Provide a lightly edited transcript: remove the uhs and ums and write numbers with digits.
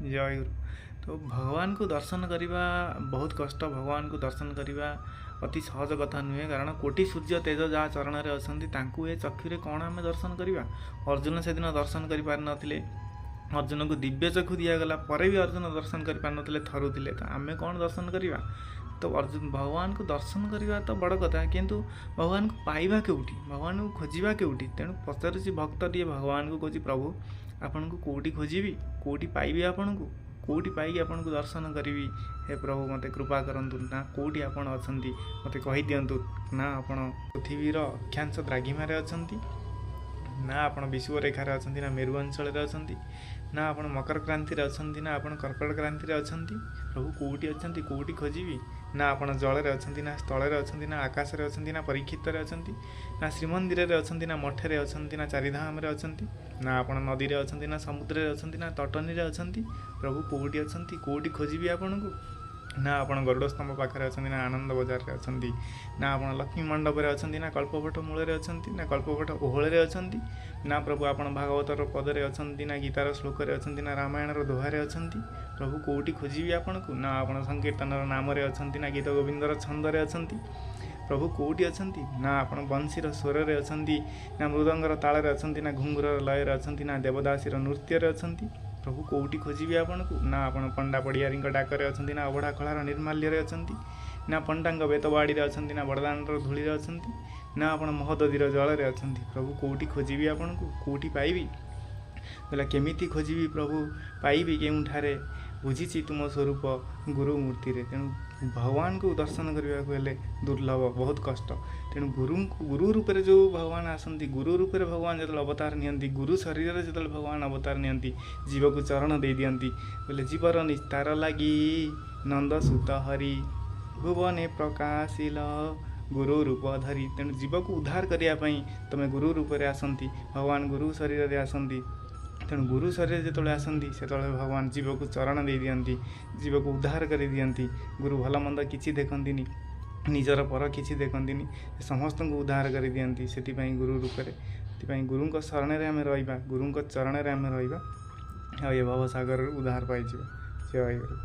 जय गुरु। तो भगवान को दर्शन करवा बहुत कष्ट। भगवान को दर्शन करवा अति सहज कथा नुहे, कारण कोटि सूर्य तेज जहाँ चरण में अच्छा ए चक्षुरे कौन आम दर्शन करवा। अर्जुन से दिन दर्शन कर पार नथिले, अर्जुन को दिव्य चक्षु दिगला पर भी अर्जुन दर्शन कर पार नथिले, थरुथिले। तो आम कौन दर्शन करवा। तो अर्जुन भगवान को दर्शन करवा तो बड़ कथा, किंतु भगवान को पाइबा केउठी, भगवान को खोजा केउठी। तेणु पचारुची भक्त टे भगवान को कहे, प्रभु आपन को कौटी खोजी, कौटी पाइबी, आपन को कौटी पाई आपन को दर्शन करी। हे प्रभु मते कृपा करंतु ना, कौटी आपन अछंती मते कहि दियंतु ना। आपन पृथ्वीर अक्षांश द्राघिमारे अछंती ना, आपन विषुव रेखार अछंती ना, मेरु अंचल अछंती ना, आपन मकर क्रांति अछंती ना, आपन कर्कट क्रांति अछंती। प्रभु कौटी अछंती, कौटी खोजी ना। आपन जल रे अछंती ना, स्थल रे अछंती ना, आकाश रे अछंती ना, परीक्षित रे अछंती ना, श्रीमंदिर रे अछंती ना, मठ रे अछंती ना, चारिधाम रे अछंती ना, आपन नदी रे अछंती ना, समुद्र रे अछंती ना, तटनी रे अछंती। प्रभु कौटी अछंती, कौटी खोजी आपन को ना। आपन गरुड़ स्तंभ पाखे अछंती ना, आनंद बजार रे अछंती ना, आपन लक्ष्मी मंडप रे अछंती ना, कल्पवट मूल रे अछंती ना, कल्पवट ओहळ रे अछंती ना। प्रभु आपन भागवतर पद रे अछंती ना, गीतार श्लोक रे अछंती ना, रामायण रो दोहा रे अछंती। प्रभु कौटी खोजी आपन को ना। आपन संकीर्तन नाम रे अछंती ना, गीत गोविंदर छंद रे अछंती। प्रभु कौटी अछंती ना। आपन बंशीर स्वर रे अछंती ना, मृदंगर ताल रे अछंती ना, घुंगुर लय रे अछंती ना, देवदासी नृत्य रे अछंती। प्रभु कौटी खोजी आपन को ना। आपन पंडा पड़ियारी डाकरे अछंती ना, अबड़ा खलार निर्माल्य रे अछंती ना, पंडांग बेतबाड़ी रे अछंती ना, बड़दान धूली रे अछंती ना, आपन महोदधीर जल रे अछंती। प्रभु कौटी खोजी आपन को, कौटी पाइबी बोला केमिति खोजी प्रभु पाइबी केउठारे, बुझी तुम स्वरूप गुरु मूर्ति रे। तेणु भगवान को दर्शन करने को हेले दुर्लभ, बहुत कष्ट। तेणु गुरु रूप में जो भगवान आसती, गुरु रूप में भगवान जो अवतार नियंती, गुरु शरीर में जो भगवान अवतार नियंती, जीव को चरण दे दियंती। बोले जीवर निस्तार लगी नंद सुत हरि, भुवने प्रकाशिल गुरु रूप धरी। तेणु जीव को उद्धार करने तुम गुरु रूप में आसती, भगवान गुरु शरीर में आसती। तेणु गुरु शरीर जो आसती से भगवान जीव को चरण दे दियंती, जीव को उद्धार कर दियंती। गुरु भल मंद किसी देखती, निजर पर किसी देखती, समस्त को उद्धार कर दियंती। से गुरु रूप में गुरु शरण में आम रहा, गुरु चरण में आम रहा, ये भवसागर उद्धार पाई। जय गुरु।